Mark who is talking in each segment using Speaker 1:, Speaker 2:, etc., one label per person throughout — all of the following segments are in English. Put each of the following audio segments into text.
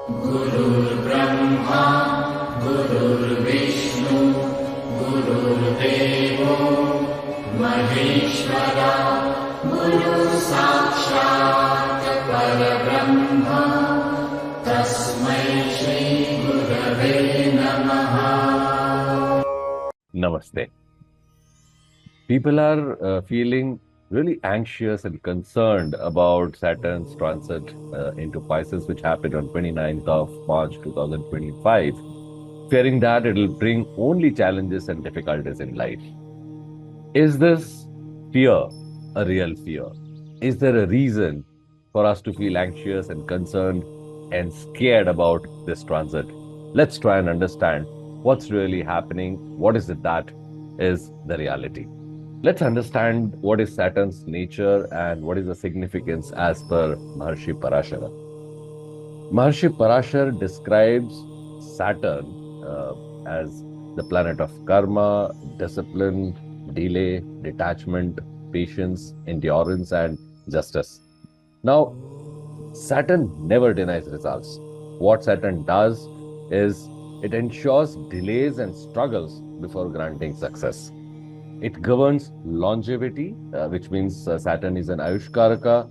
Speaker 1: गुरुर्ब्रह्मा गुरुर्विष्णु गुरुर्देवो महेश्वरा गुरुसाक्षात् परब्रह्म तस्मै श्री गुरवे नमः.
Speaker 2: Namaste. People are feeling really anxious and concerned about Saturn's transit into Pisces, which happened on 29th of March 2025, fearing that it will bring only challenges and difficulties in life. Is this fear a real fear? Is there a reason for us to feel anxious and concerned and scared about this transit? Let's try and understand what's really happening. What is it that is the reality? Let's understand what is Saturn's nature and what is the significance as per Maharshi Parashara. Maharshi Parashar describes Saturn as the planet of karma, discipline, delay, detachment, patience, endurance, and justice. Now, Saturn never denies results. What Saturn does is it ensures delays and struggles before granting success. It governs longevity, which means Saturn is an Ayushkaraka.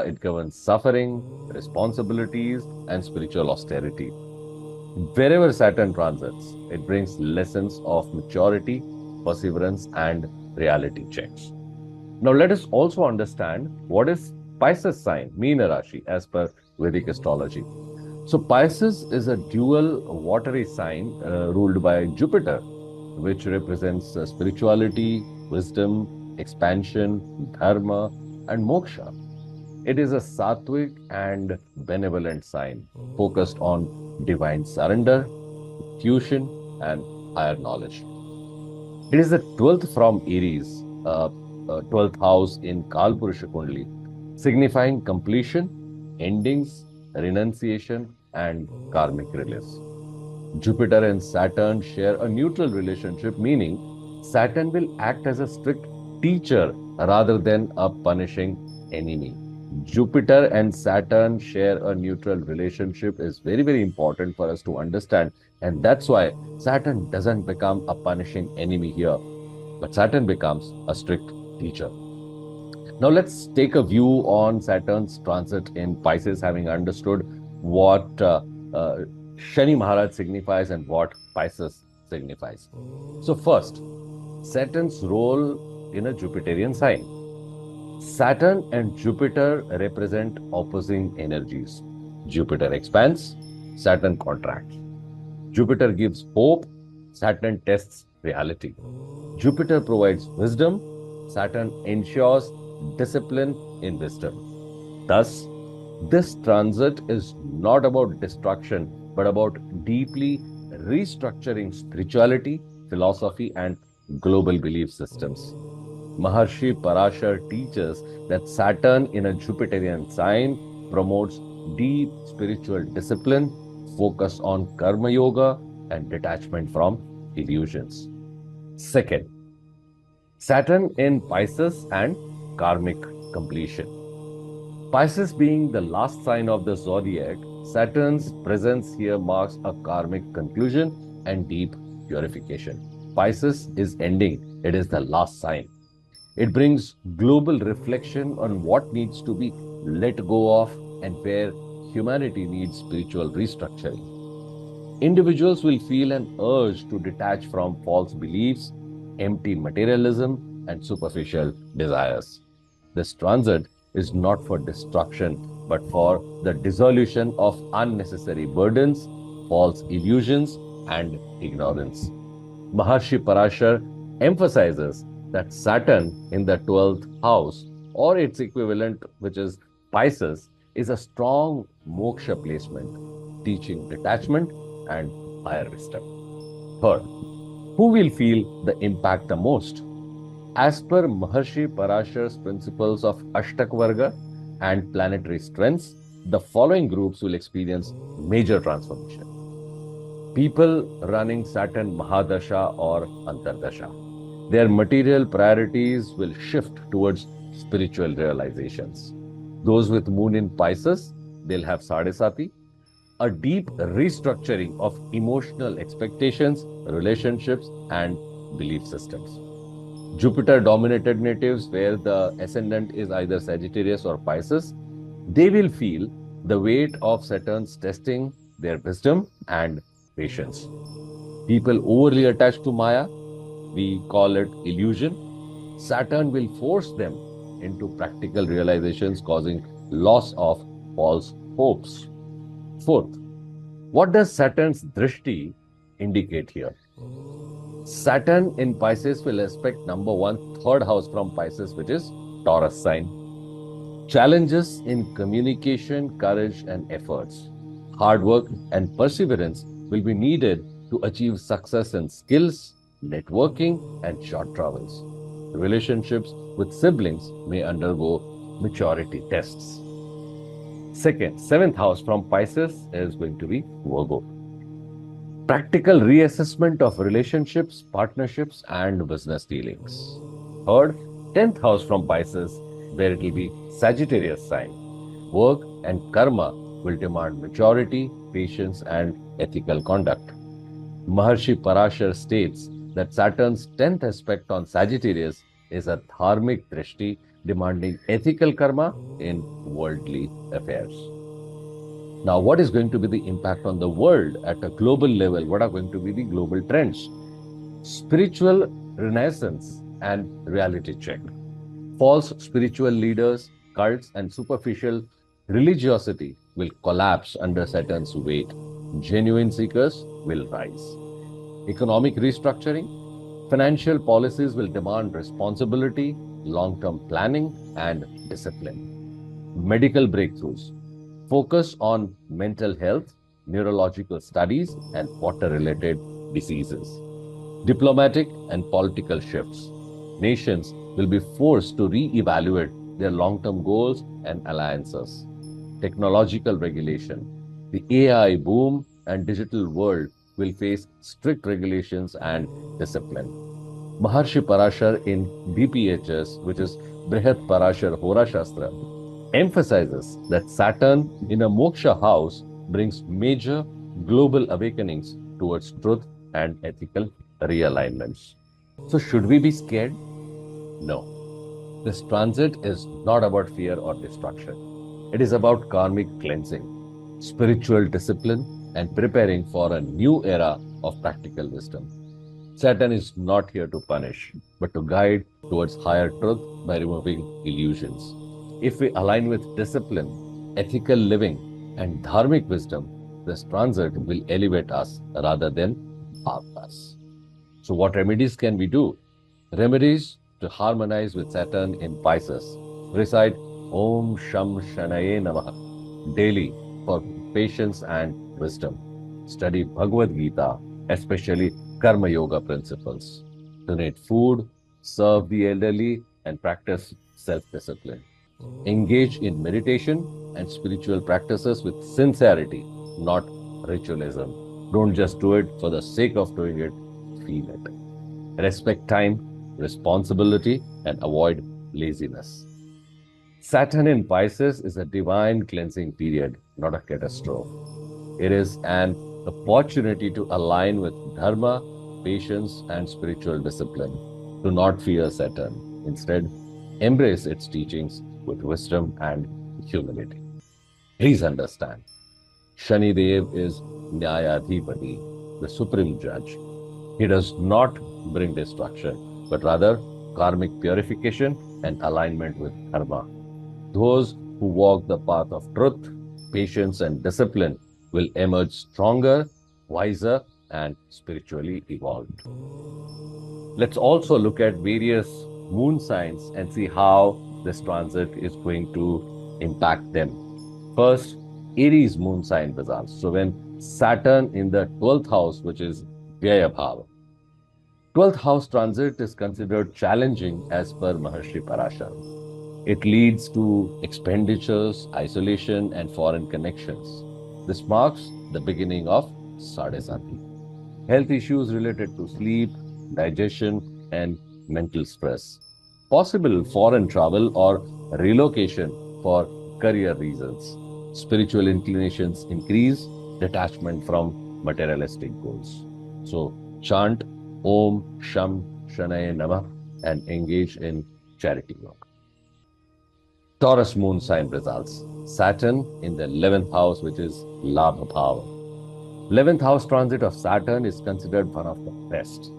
Speaker 2: It governs suffering, responsibilities, and spiritual austerity. Wherever Saturn transits, it brings lessons of maturity, perseverance, and reality checks. Now, let us also understand what is Pisces sign, Meena Rashi, as per Vedic astrology. So, Pisces is a dual watery sign ruled by Jupiter, which represents spirituality, wisdom, expansion, dharma, and moksha. It is a sattvic and benevolent sign focused on divine surrender, intuition, and higher knowledge. It is the 12th from Aries, 12th house in Kalpurusha Kundli, signifying completion, endings, renunciation, and karmic release. Jupiter and Saturn share a neutral relationship, meaning Saturn will act as a strict teacher rather than a punishing enemy. Jupiter and Saturn share a neutral relationship is very, very important for us to understand. And that's why Saturn doesn't become a punishing enemy here, but Saturn becomes a strict teacher. Now let's take a view on Saturn's transit in Pisces, having understood what Shani Maharaj signifies and what Pisces signifies. So first, Saturn's role in a Jupiterian sign. Saturn and Jupiter represent opposing energies. Jupiter expands, Saturn contracts. Jupiter gives hope, Saturn tests reality. Jupiter provides wisdom, Saturn ensures discipline in wisdom. Thus, this transit is not about destruction, but about deeply restructuring spirituality, philosophy, and global belief systems. Maharshi Parashar teaches that Saturn in a Jupiterian sign promotes deep spiritual discipline, focus on karma yoga, and detachment from illusions. Second, Saturn in Pisces and karmic completion. Pisces being the last sign of the zodiac, Saturn's presence here marks a karmic conclusion and deep purification. Pisces is ending, it is the last sign. It brings global reflection on what needs to be let go of and where humanity needs spiritual restructuring. Individuals will feel an urge to detach from false beliefs, empty materialism, and superficial desires. This transit is not for destruction, but for the dissolution of unnecessary burdens, false illusions, and ignorance. Maharshi Parashar emphasizes that Saturn in the 12th house, or its equivalent, which is Pisces, is a strong moksha placement, teaching detachment and higher wisdom. Third, who will feel the impact the most? As per Maharshi Parashar's principles of Ashtakvarga and planetary strengths, the following groups will experience major transformation. People running Saturn Mahadasha or Antardasha. Their material priorities will shift towards spiritual realizations. Those with moon in Pisces, they'll have Sadesati. a deep restructuring of emotional expectations, relationships, and belief systems. Jupiter dominated natives, where the ascendant is either Sagittarius or Pisces, they will feel the weight of Saturn's testing their wisdom and patience. People overly attached to Maya, we call it illusion. Saturn will force them into practical realizations, causing loss of false hopes. Fourth, what does Saturn's drishti indicate here? Saturn in Pisces will aspect number one, third house from Pisces, which is Taurus sign. Challenges in communication, courage, and efforts. Hard work and perseverance will be needed to achieve success in skills, networking, and short travels. Relationships with siblings may undergo maturity tests. Second, seventh house from Pisces is going to be Virgo. Practical reassessment of relationships, partnerships, and business dealings. Third, 10th house from Pisces, where it will be Sagittarius sign. Work and karma will demand maturity, patience, and ethical conduct. Maharshi Parashar states that Saturn's 10th aspect on Sagittarius is a dharmic drishti demanding ethical karma in worldly affairs. Now, what is going to be the impact on the world at a global level? What are going to be the global trends? Spiritual renaissance and reality check. False spiritual leaders, cults, and superficial religiosity will collapse under Saturn's weight. Genuine seekers will rise. Economic restructuring. Financial policies will demand responsibility, long-term planning, and discipline. Medical breakthroughs. Focus on mental health, neurological studies, and water-related diseases. Diplomatic and political shifts. Nations will be forced to re-evaluate their long-term goals and alliances. Technological regulation. The AI boom and digital world will face strict regulations and discipline. Maharshi Parashar in BPHS, which is Brihat Parashar Hora Shastra, emphasizes that Saturn in a moksha house brings major global awakenings towards truth and ethical realignments. So, should we be scared? No. This transit is not about fear or destruction. It is about karmic cleansing, spiritual discipline, and preparing for a new era of practical wisdom. Saturn is not here to punish, but to guide towards higher truth by removing illusions. If we align with discipline, ethical living, and dharmic wisdom, this transit will elevate us rather than harm us. So, what remedies can we do? Remedies to harmonize with Saturn in Pisces. Recite Om Sham Shanaye Namaha daily for patience and wisdom. Study Bhagavad Gita, especially Karma Yoga principles. Donate food, serve the elderly, and practice self-discipline. Engage in meditation and spiritual practices with sincerity, not ritualism. Don't just do it for the sake of doing it, feel it. Respect time, responsibility, and avoid laziness. Saturn in Pisces is a divine cleansing period, not a catastrophe. It is an opportunity to align with dharma, patience, and spiritual discipline. Do not fear Saturn. Instead, embrace its teachings with wisdom and humility. Please understand, Shani Dev is Nyayadhipati, the supreme judge. He does not bring destruction, but rather karmic purification and alignment with dharma. Those who walk the path of truth, patience, and discipline will emerge stronger, wiser, and spiritually evolved. Let's also look at various moon signs and see how this transit is going to impact them. First, Aries moon sign results. So when Saturn in the 12th house, which is Vyaya Bhava, 12th house transit is considered challenging as per Maharshi Parashar. It leads to expenditures, isolation, and foreign connections. This marks the beginning of Sadesati. Health issues related to sleep, digestion, and mental stress. Possible foreign travel or relocation for career reasons. Spiritual inclinations increase, detachment from materialistic goals. So chant Om Sham Shanaye Namah and engage in charity work. Taurus moon sign results. Saturn in the 11th house, which is Labha Bhava. 11th house transit of Saturn is considered one of the best.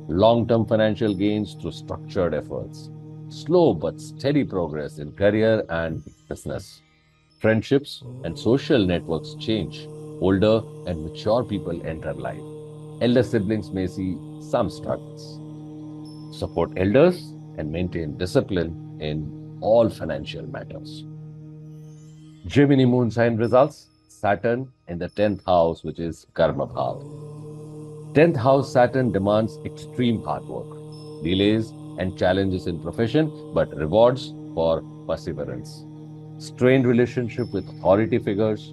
Speaker 2: Long-term financial gains through structured efforts. Slow but steady progress in career and business. Friendships and social networks change. Older and mature people enter life. Elder siblings may see some struggles. Support elders and maintain discipline in all financial matters. Gemini moon sign results. Saturn in the 10th house, which is Karma Bhava. 10th house Saturn demands extreme hard work, delays and challenges in profession, but rewards for perseverance. Strained relationship with authority figures,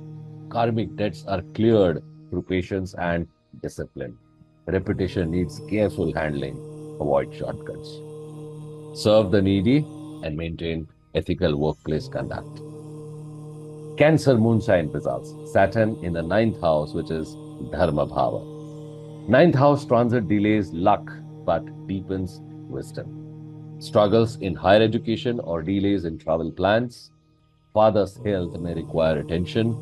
Speaker 2: karmic debts are cleared through patience and discipline. Reputation needs careful handling, avoid shortcuts. Serve the needy and maintain ethical workplace conduct. Cancer moon sign results. Saturn in the 9th house, which is Dharma Bhava. 9th house transit delays luck but deepens wisdom. Struggles in higher education or delays in travel plans. Father's health may require attention.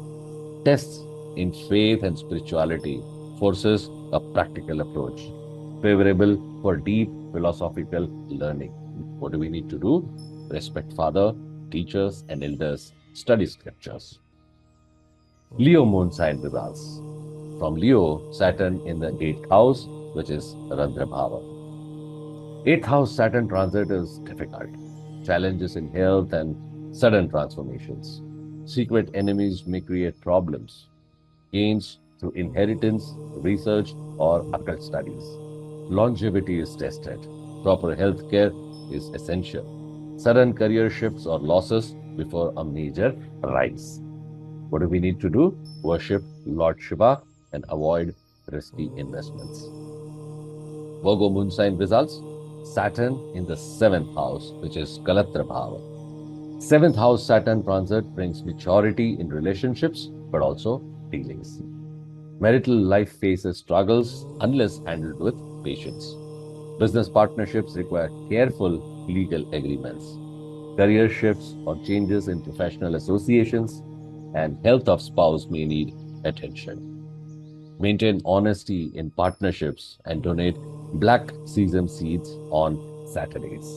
Speaker 2: Tests in faith and spirituality forces a practical approach. Favorable for deep philosophical learning. What do we need to do? Respect father, teachers and elders. Study scriptures. Leo moon sign results. From Leo, Saturn in the 8th house, which is Randra Bhava. 8th house Saturn transit is difficult. Challenges in health and sudden transformations. Secret enemies may create problems. Gains through inheritance, research, or occult studies. Longevity is tested. Proper health care is essential. Sudden career shifts or losses before a major rise. What do we need to do? Worship Lord Shiva and avoid risky investments. Virgo moon sign results. Saturn in the 7th house, which is Kalatra Bhava. 7th house Saturn transit brings maturity in relationships, but also dealings. Marital life faces struggles unless handled with patience. Business partnerships require careful legal agreements. Career shifts or changes in professional associations and health of spouse may need attention. Maintain honesty in partnerships and donate black sesame seeds on Saturdays.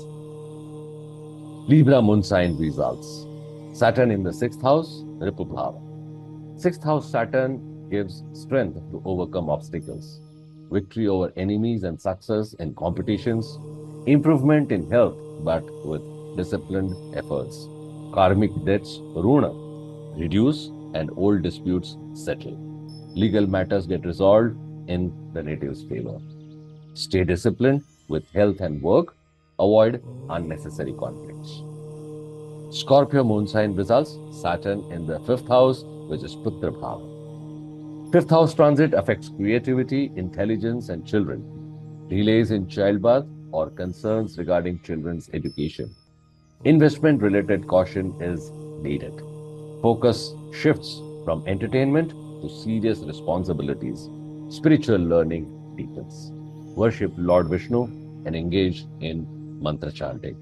Speaker 2: Libra moon sign results. Saturn in the 6th house, Ripu Bhava. 6th house Saturn gives strength to overcome obstacles, victory over enemies and success in competitions, improvement in health but with disciplined efforts. Karmic debts, Runa, reduce and old disputes settle. Legal matters get resolved in relatives' favor. Stay disciplined with health and work. Avoid unnecessary conflicts. Scorpio moon sign results. Saturn in the 5th house, which is Putra Bhava. 5th house transit affects creativity, intelligence, and children. Delays in childbirth or concerns regarding children's education. Investment-related caution is needed. Focus shifts from entertainment to serious responsibilities. Spiritual learning deepens. Worship Lord Vishnu and engage in mantra chanting.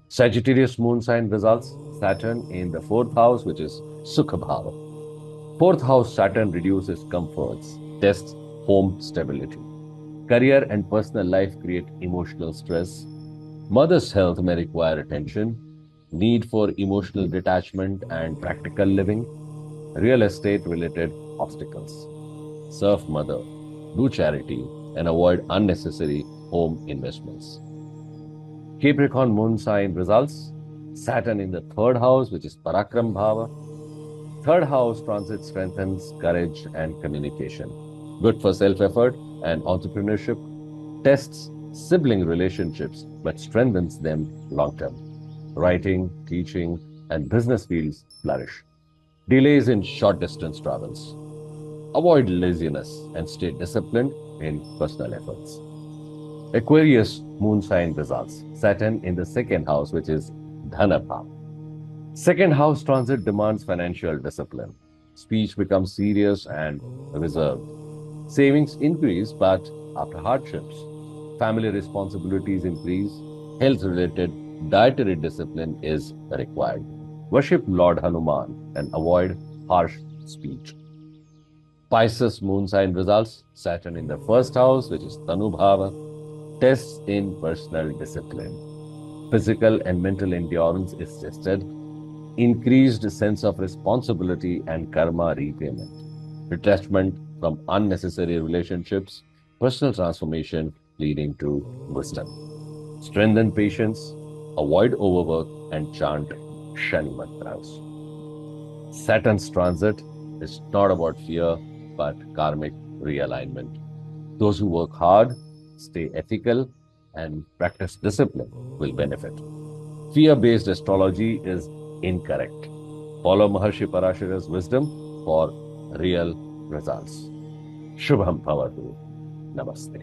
Speaker 2: Sagittarius moon sign results. Saturn in the 4th house, which is Sukha Bhava. 4th house Saturn reduces comforts, tests home stability. Career and personal life create emotional stress. Mother's health may require attention. Need for emotional detachment and practical living. Real estate related obstacles. Serve mother, do charity, and avoid unnecessary home investments. Capricorn moon sign results. Saturn in the 3rd house, which is Parakram Bhava. 3rd house transit strengthens courage and communication. Good for self-effort and entrepreneurship. Tests sibling relationships but strengthens them long-term. Writing, teaching, and business fields flourish. Delays in short-distance travels. Avoid laziness and stay disciplined in personal efforts. Aquarius moon sign results. Saturn in the 2nd house, which is Dhana Bhava. 2nd house transit demands financial discipline. Speech becomes serious and reserved. Savings increase, but after hardships. Family responsibilities increase. Health-related dietary discipline is required. Worship Lord Hanuman and avoid harsh speech. Pisces moon sign results: Saturn in the first house, which is Tanu Bhava, tests in personal discipline. Physical and mental endurance is tested. Increased sense of responsibility and karma repayment. Detachment from unnecessary relationships. Personal transformation leading to wisdom. Strengthen patience. Avoid overwork and chant Shani mantras. Saturn's transit is not about fear, but karmic realignment. Those who work hard, stay ethical, and practice discipline will benefit. Fear-based astrology is incorrect. Follow Maharshi Parashara's wisdom for real results. Shubham Bhavatu. Namaste.